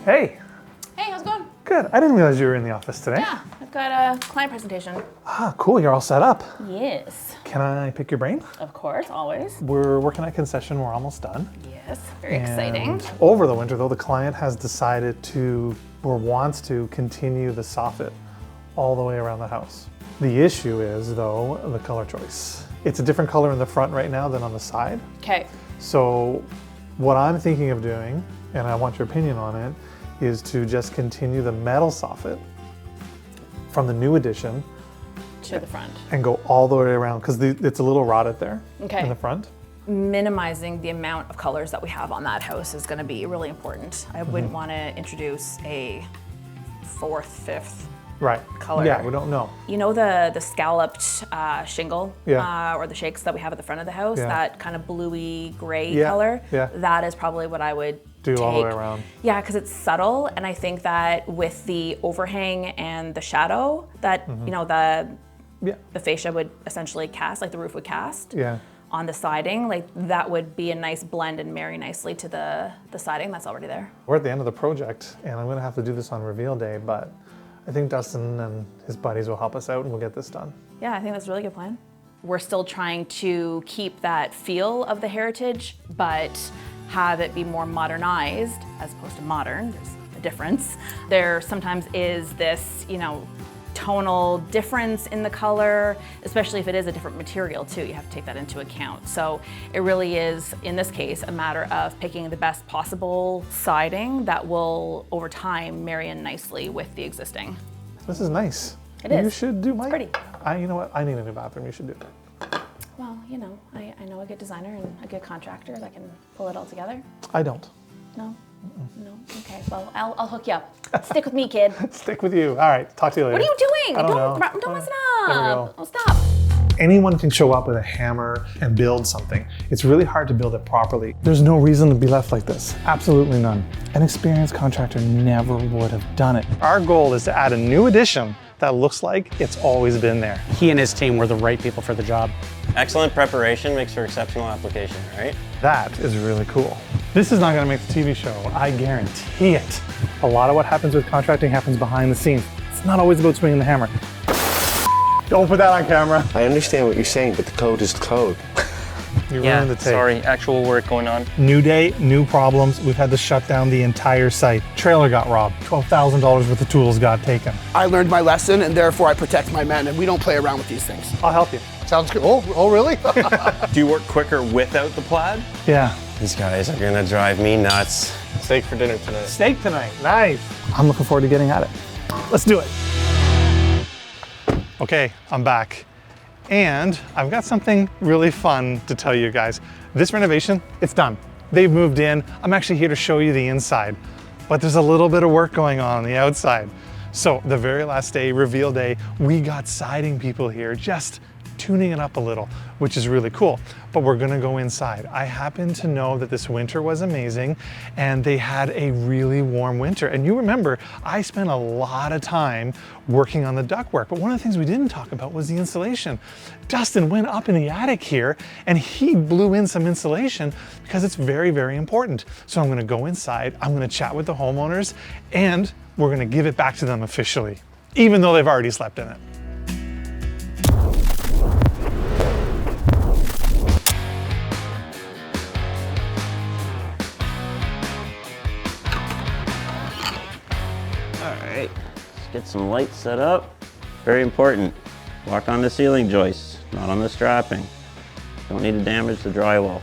Hey. Hey, how's it going? Good. I didn't realize you were in the office today. Yeah, I've got a client presentation. Ah, cool. You're all set up. Yes. Can I pick your brain? Of course, always. We're working at concession. We're almost done. Yes, very exciting. Over the winter, though, the client has decided to, or wants to, continue the soffit all the way around the house. The issue is, though, the color choice. It's a different color in the front right now than on the side. Okay. So what I'm thinking of doing, and I want your opinion on it, is to just continue the metal soffit from the new edition To the front. and go all the way around, because it's a little rotted there in the front. Minimizing the amount of colors that we have on that house is going to be really important. I wouldn't want to introduce a fourth, fifth color. Yeah, we don't know. You know the scalloped shingle or the shakes that we have at the front of the house, that kind of bluey gray color? Yeah. That is probably what I would Do take. all the way around. Yeah, because it's subtle, and I think that with the overhang and the shadow that, you know, the fascia would essentially cast, like the roof would cast on the siding, like that would be a nice blend and marry nicely to the siding that's already there. We're at the end of the project, and I'm going to have to do this on reveal day, but I think Dustin and his buddies will help us out and we'll get this done. Yeah, I think that's a really good plan. We're still trying to keep that feel of the heritage, but have it be more modernized as opposed to modern. There's a difference. There sometimes is this, you know, tonal difference in the color, especially if it is a different material too. You have to take that into account. So it really is, in this case, a matter of picking the best possible siding that will, over time, marry in nicely with the existing. This is nice. It is. You should do mine. Pretty. You know what? I need a new bathroom. You should do it. Well, you know, I know a good designer and a good contractor that can pull it all together. I don't. No? No? Okay, well, I'll hook you up. Stick with me, kid. Stick with you. All right, talk to you later. What are you doing? I don't know. Don't mess it There we up. go. Oh, stop. Anyone can show up with a hammer and build something. It's really hard to build it properly. There's no reason to be left like this. Absolutely none. An experienced contractor never would have done it. Our goal is to add a new addition that looks like it's always been there. He and his team were the right people for the job. Excellent preparation makes for exceptional application, right? That is really cool. This is not going to make the TV show, I guarantee it. A lot of what happens with contracting happens behind the scenes. It's not always about swinging the hammer. Don't put that on camera. I understand what you're saying, but the code is the code. You ruined the tape. Sorry, actual work going on. New day, new problems. We've had to shut down the entire site. Trailer got robbed. $12,000 worth of tools got taken. I learned my lesson, and therefore I protect my men, and we don't play around with these things. I'll help you. Sounds good. Oh really? Do you work quicker without the plaid? Yeah. These guys are gonna drive me nuts. Steak for dinner tonight. Steak tonight. Nice. I'm looking forward to getting at it. Let's do it. Okay, I'm back. And I've got something really fun to tell you guys. This renovation, it's done. They've moved in. I'm actually here to show you the inside, but there's a little bit of work going on the outside. So the very last day, reveal day, we got siding people here just tuning it up a little, which is really cool. But we're gonna go inside. I happen to know that this winter was amazing and they had a really warm winter. And you remember, I spent a lot of time working on the ductwork, but one of the things we didn't talk about was the insulation. Dustin went up in the attic here and he blew in some insulation because it's very, very important. So I'm gonna go inside, I'm gonna chat with the homeowners, and we're gonna give it back to them officially, even though they've already slept in it. Alright, let's get some lights set up. Very important. Walk on the ceiling joists, not on the strapping. Don't need to damage the drywall.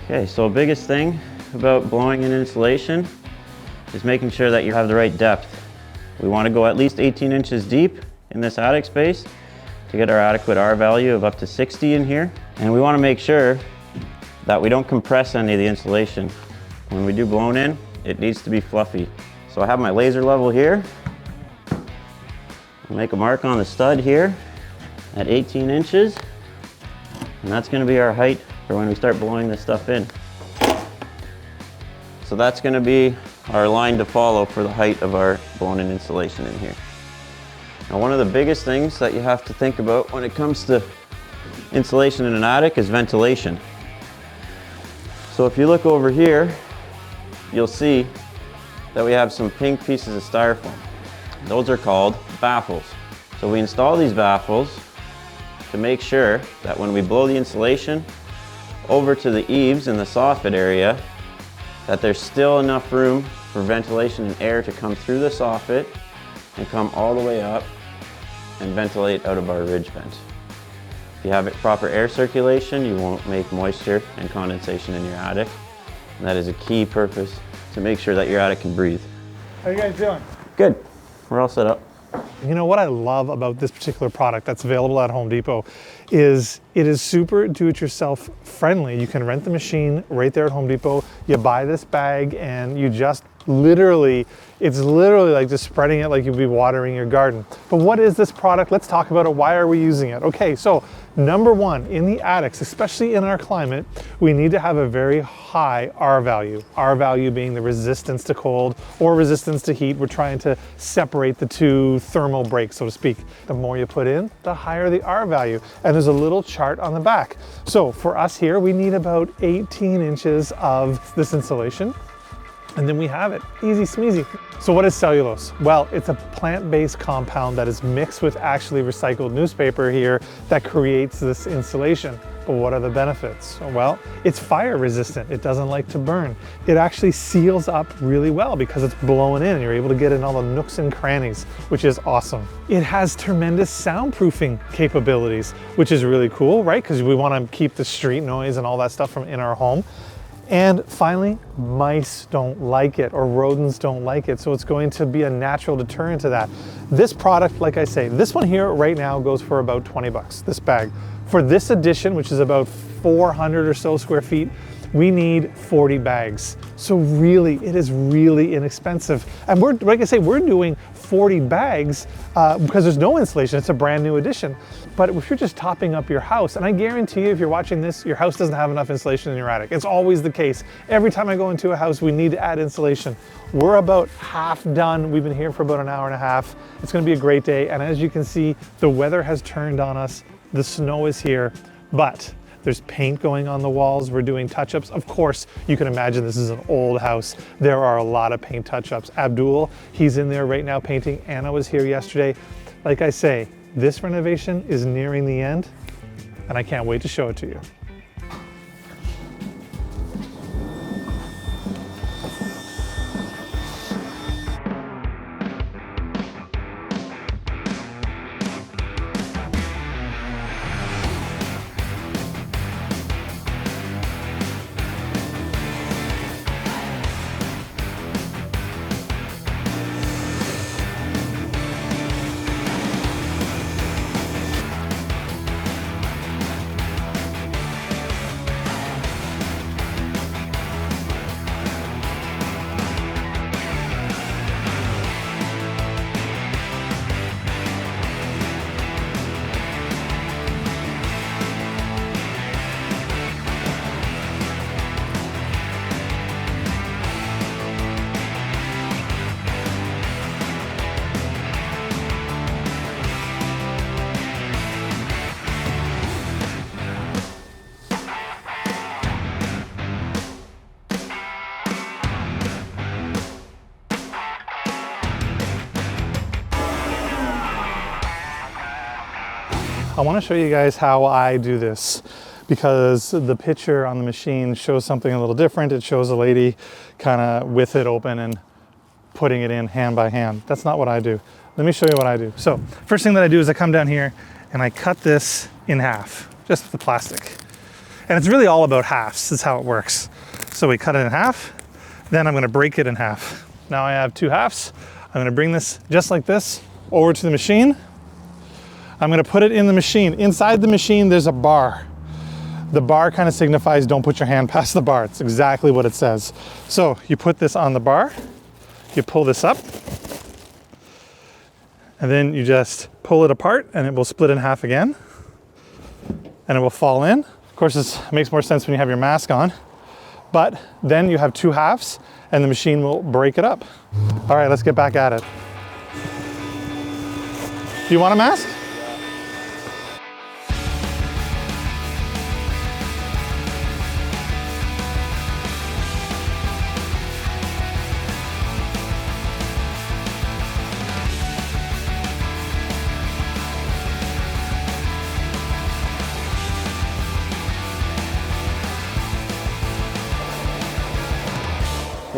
Okay, so biggest thing about blowing in insulation is making sure that you have the right depth. We want to go at least 18 inches deep in this attic space to get our adequate R value of up to 60 in here. And we want to make sure that we don't compress any of the insulation. When we do blown in, it needs to be fluffy. So I have my laser level here. I'll make a mark on the stud here at 18 inches. And that's going to be our height for when we start blowing this stuff in. So that's going to be our line to follow for the height of our blown in insulation in here. Now, one of the biggest things that you have to think about when it comes to insulation in an attic is ventilation. So if you look over here, you'll see that we have some pink pieces of styrofoam. Those are called baffles. So we install these baffles to make sure that when we blow the insulation over to the eaves in the soffit area, that there's still enough room for ventilation and air to come through the soffit and come all the way up and ventilate out of our ridge vent. If you have proper air circulation, you won't make moisture and condensation in your attic. And that is a key purpose to make sure that your attic can breathe. How you guys doing? Good, we're all set up. You know what I love about this particular product that's available at Home Depot is it is super do-it-yourself friendly. You can rent the machine right there at Home Depot. You buy this bag and you just literally, it's literally like just spreading it like you'd be watering your garden. But what is this product? Let's talk about it. Why are we using it? Okay, so number one, in the attics, especially in our climate, we need to have a very high R value. R value being the resistance to cold or resistance to heat. We're trying to separate the two thermal breaks, so to speak. The more you put in, the higher the R value. And there's a little chart on the back. So for us here, we need about 18 inches of this insulation. And then we have it, easy smeezy. So what is cellulose? Well, it's a plant-based compound that is mixed with actually recycled newspaper here that creates this insulation. But what are the benefits? Well, it's fire resistant. It doesn't like to burn. It actually seals up really well because it's blowing in. You're able to get in all the nooks and crannies, which is awesome. It has tremendous soundproofing capabilities, which is really cool, right? Because we want to keep the street noise and all that stuff from in our home. And finally, mice don't like it or rodents don't like it. So it's going to be a natural deterrent to that. This product, like I say, this one here right now goes for about 20 bucks, this bag. For this edition, which is about 400 or so square feet, we need 40 bags. So really, it is really inexpensive. And we're, like I say, we're doing 40 bags because there's no insulation. It's a brand new addition. But if you're just topping up your house, and I guarantee you, if you're watching this, your house doesn't have enough insulation in your attic. It's always the case. Every time I go into a house, we need to add insulation. We're about half done. We've been here for about an hour and a half. It's gonna be a great day. And as you can see, the weather has turned on us. The snow is here, but there's paint going on the walls. We're doing touch-ups. Of course, you can imagine this is an old house. There are a lot of paint touch-ups. Abdul, he's in there right now painting. Anna was here yesterday. Like I say, this renovation is nearing the end, and I can't wait to show it to you. I want to show you guys how I do this because the picture on the machine shows something a little different. It shows a lady kind of with it open and putting it in hand by hand. That's not what I do. Let me show you what I do. So first thing that I do is I come down here and I cut this in half, just with the plastic. And it's really all about halves. That's how it works. So we cut it in half, then I'm going to break it in half. Now I have two halves. I'm going to bring this just like this over to the machine. I'm gonna put it in the machine. Inside the machine, there's a bar. The bar kind of signifies don't put your hand past the bar. It's exactly what it says. So you put this on the bar, you pull this up, and then you just pull it apart and it will split in half again, and it will fall in. Of course, this makes more sense when you have your mask on, but then you have two halves and the machine will break it up. All right, let's get back at it. Do you want a mask?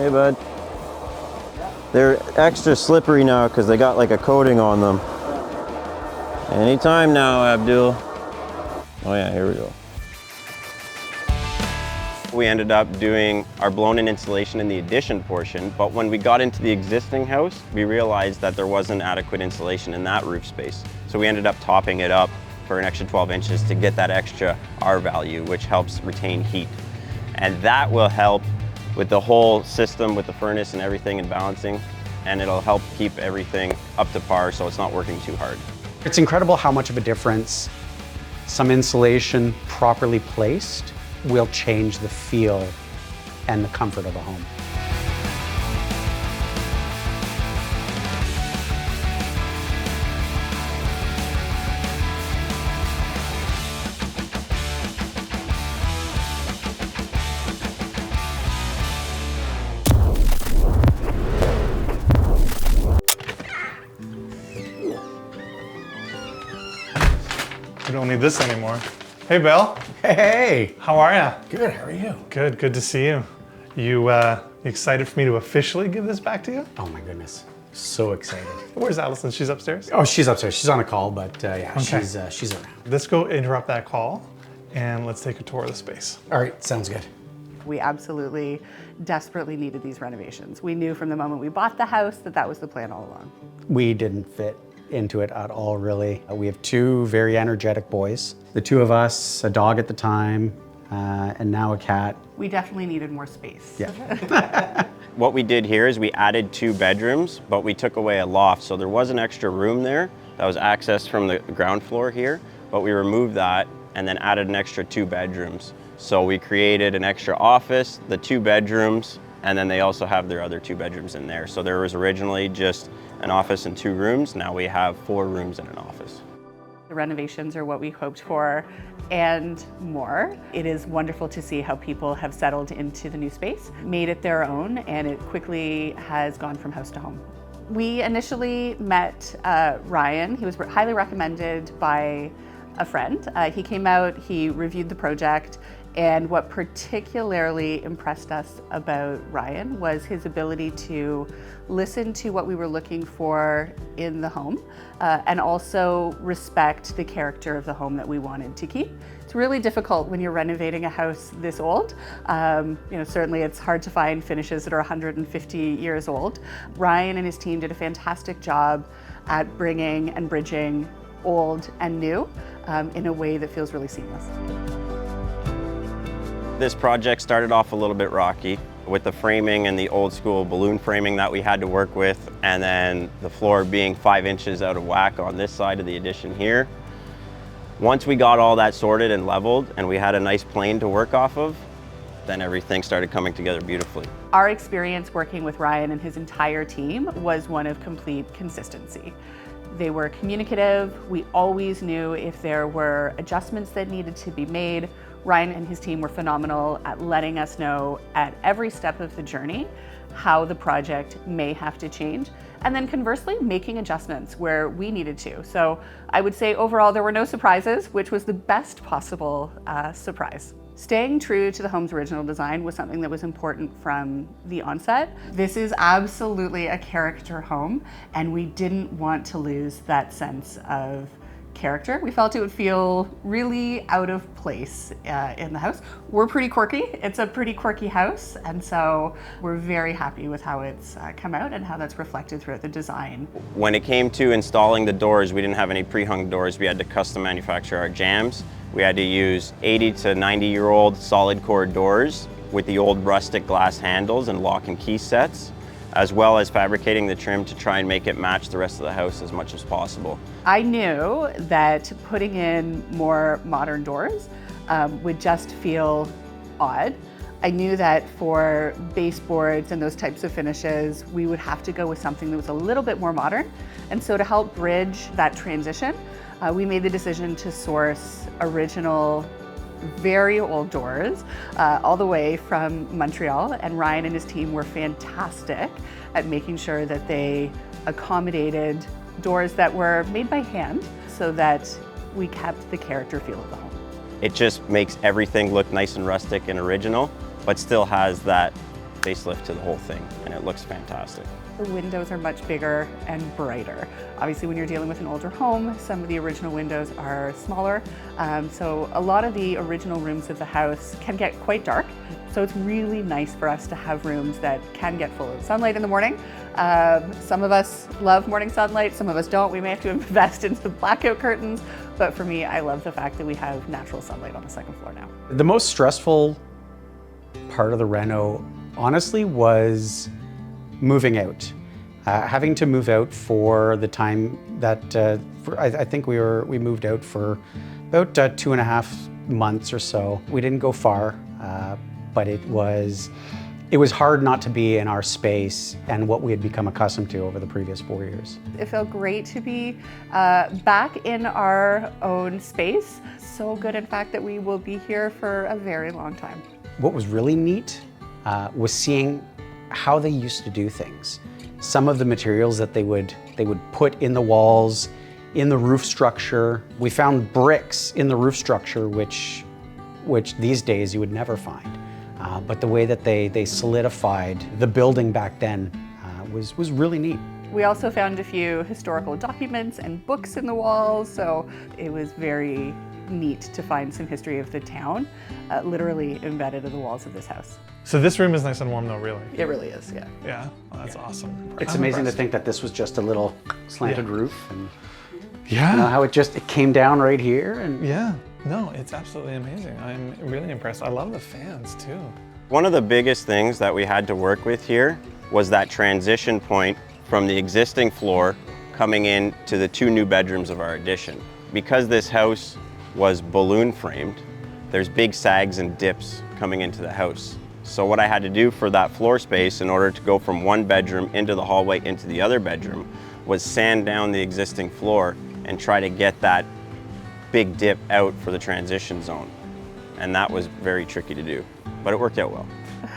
Hey, bud. They're extra slippery now because they got like a coating on them. Anytime now, Abdul. Oh yeah, here we go. We ended up doing our blown-in insulation in the addition portion, but when we got into the existing house, we realized that there wasn't adequate insulation in that roof space. So we ended up topping it up for an extra 12 inches to get that extra R value, which helps retain heat. And that will help with the whole system, with the furnace and everything and balancing, and it'll help keep everything up to par so it's not working too hard. It's incredible how much of a difference some insulation properly placed will change the feel and the comfort of a home. We don't need this anymore. Hey, Bill. Hey! How are ya? Good, how are you? Good, good to see you. You excited for me to officially give this back to you? Oh my goodness, so excited. Where's Allison? She's upstairs? Oh, she's upstairs. She's on a call, but yeah, Okay. she's around. Let's go interrupt that call and let's take a tour of the space. All right, sounds good. We absolutely desperately needed these renovations. We knew from the moment we bought the house that that was the plan all along. We didn't fit into it at all, really. We have two very energetic boys. The two of us, a dog at the time, and now a cat. We definitely needed more space. Yeah. What we did here is we added 2 bedrooms, but we took away a loft. So there was an extra room there that was accessed from the ground floor here, but we removed that and then added an extra 2 bedrooms. So we created an extra office, the 2 bedrooms, and then they also have their other 2 bedrooms in there. So there was originally just an office and 2 rooms. Now we have 4 rooms and an office. The renovations are what we hoped for and more. It is wonderful to see how people have settled into the new space, made it their own, and it quickly has gone from house to home. We initially met Ryan. He was highly recommended by a friend. He came out, he reviewed the project, and what particularly impressed us about Ryan was his ability to listen to what we were looking for in the home and also respect the character of the home that we wanted to keep. It's really difficult when you're renovating a house this old. Certainly it's hard to find finishes that are 150 years old. Ryan and his team did a fantastic job at bringing and bridging old and new in a way that feels really seamless. This project started off a little bit rocky with the framing and the old school balloon framing that we had to work with, and then the floor being 5 inches out of whack on this side of the addition here. Once we got all that sorted and leveled and we had a nice plane to work off of, then everything started coming together beautifully. Our experience working with Ryan and his entire team was one of complete consistency. They were communicative. We always knew if there were adjustments that needed to be made. Ryan and his team were phenomenal at letting us know at every step of the journey how the project may have to change, and then conversely making adjustments where we needed to. So I would say overall there were no surprises, which was the best possible surprise. Staying true to the home's original design was something that was important from the onset. This is absolutely a character home, and we didn't want to lose that sense of character. We felt it would feel really out of place in the house. We're pretty quirky. It's a pretty quirky house, and so we're very happy with how it's come out and how that's reflected throughout the design. When it came to installing the doors, we didn't have any pre-hung doors. We had to custom manufacture our jambs. We had to use 80 to 90-year-old solid core doors with the old rustic glass handles and lock and key sets, as well as fabricating the trim to try and make it match the rest of the house as much as possible. I knew that putting in more modern doors would just feel odd. I knew that for baseboards and those types of finishes, we would have to go with something that was a little bit more modern. And so to help bridge that transition, we made the decision to source original, very old doors all the way from Montreal, and Ryan and his team were fantastic at making sure that they accommodated doors that were made by hand so that we kept the character feel of the home. It just makes everything look nice and rustic and original, but still has that facelift to the whole thing, and it looks fantastic. The windows are much bigger and brighter. Obviously, when you're dealing with an older home, some of the original windows are smaller. So a lot of the original rooms of the house can get quite dark. So it's really nice for us to have rooms that can get full of sunlight in the morning. Some of us love morning sunlight, some of us don't. We may have to invest in some blackout curtains, but for me, I love the fact that we have natural sunlight on the second floor now. The most stressful part of the reno, honestly, was moving out. Having to move out for the time that, I think we moved out for about 2.5 months or so. We didn't go far, but it was hard not to be in our space and what we had become accustomed to over the previous 4 years. It felt great to be back in our own space. So good, in fact, that we will be here for a very long time. What was really neat was seeing how they used to do things. Some of the materials that they would put in the walls, in the roof structure. We found bricks in the roof structure, which these days you would never find. But the way that they solidified the building back then was really neat. We also found a few historical documents and books in the walls, so it was very neat to find some history of the town literally embedded in the walls of this house. So this room is nice and warm though, really. It really is, yeah. Yeah, well, that's awesome. It's I'm amazing impressed. to think that this was just a little slanted roof, and Yeah. you know how it came down right here. And Yeah, no, it's absolutely amazing. I'm really impressed. I love the fans too. One of the biggest things that we had to work with here was that transition point from the existing floor coming in to the 2 new bedrooms of our addition. Because this house was balloon framed, there's big sags and dips coming into the house. So what I had to do for that floor space in order to go from 1 bedroom into the hallway into the other bedroom was sand down the existing floor and try to get that big dip out for the transition zone. And that was very tricky to do, but it worked out well.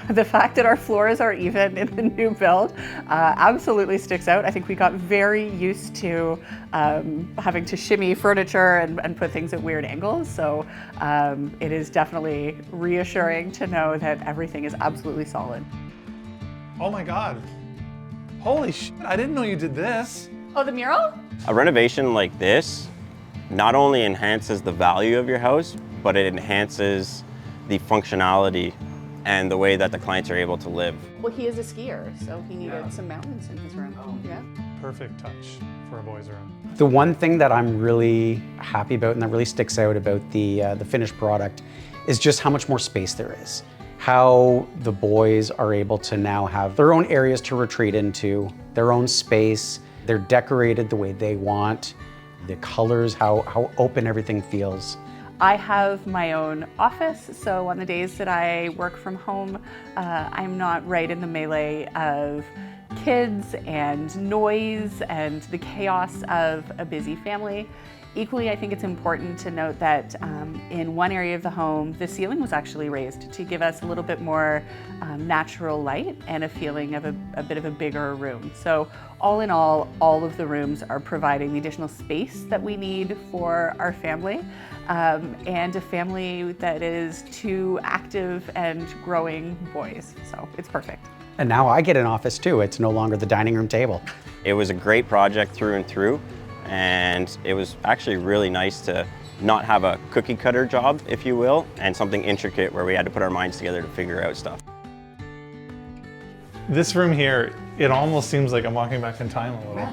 The fact that our floors are even in the new build absolutely sticks out. I think we got very used to having to shimmy furniture and put things at weird angles. So it is definitely reassuring to know that everything is absolutely solid. Oh my God. Holy shit, I didn't know you did this. Oh, the mural? A renovation like this not only enhances the value of your house, but it enhances the functionality and the way that the clients are able to live. Well, he is a skier, so he needed some mountains in his room. Yeah. Perfect touch for a boys' room. the one thing that I'm really happy about and that really sticks out about the finished product is just how much more space there is. How the boys are able to now have their own areas to retreat into, their own space. They're decorated the way they want, the colors, how open everything feels. I have my own office, so on the days that I work from home, I'm not right in the melee of kids and noise and the chaos of a busy family. Equally, I think it's important to note that in one area of the home, the ceiling was actually raised to give us a little bit more natural light and a feeling of a bit of a bigger room. So all in all of the rooms are providing the additional space that we need for our family and a family that is two active and growing boys. So it's perfect. And now I get an office too. It's no longer the dining room table. It was a great project through and through. And it was actually really nice to not have a cookie cutter job, if you will, and something intricate where we had to put our minds together to figure out stuff. This room here, it almost seems like I'm walking back in time a little.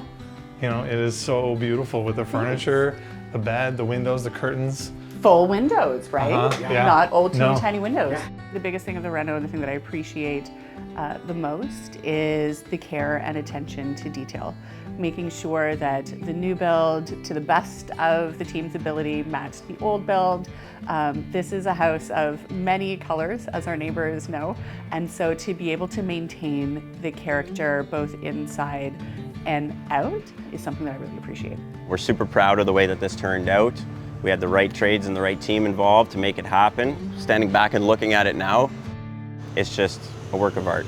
You know, it is so beautiful with the furniture, the bed, the windows, the curtains. Full windows, right? Yeah. Not old teeny No. tiny windows. The biggest thing of the reno and the thing that I appreciate the most is the care and attention to detail. Making sure that the new build, to the best of the team's ability, matched the old build. This is a house of many colors, as our neighbors know, and so to be able to maintain the character both inside and out is something that I really appreciate. We're super proud of the way that this turned out. We had the right trades and the right team involved to make it happen. Standing back and looking at it now, it's just a work of art.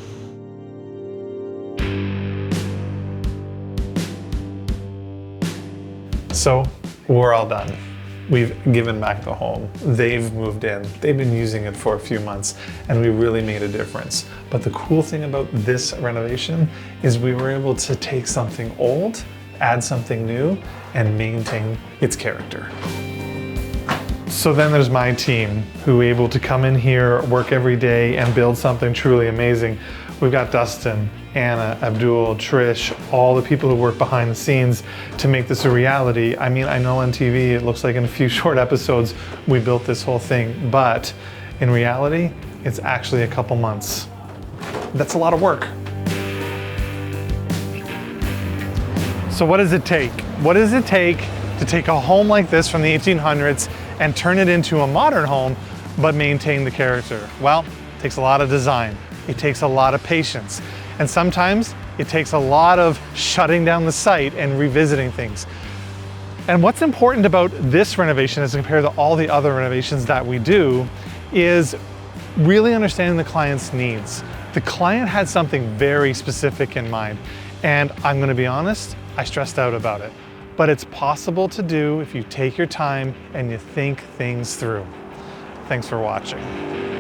So we're all done. we've given back the home. They've moved in, they've been using it for a few months, and we really made a difference. But the cool thing about this renovation is we were able to take something old, add something new, and maintain its character. So then there's my team who are able to come in here, work every day, and build something truly amazing. We've got Dustin, Anna, Abdul, Trish, all the people who work behind the scenes to make this a reality. I mean, I know on TV it looks like in a few short episodes we built this whole thing, but in reality, it's actually a couple months. That's a lot of work. So what does it take? What does it take to take a home like this from the 1800s and turn it into a modern home, but maintain the character? Well, it takes a lot of design. It takes a lot of patience. And sometimes it takes a lot of shutting down the site and revisiting things. And what's important about this renovation as compared to all the other renovations that we do is really understanding the client's needs. The client had something very specific in mind. And I'm gonna be honest, I stressed out about it. But it's possible to do if you take your time and you think things through. Thanks for watching.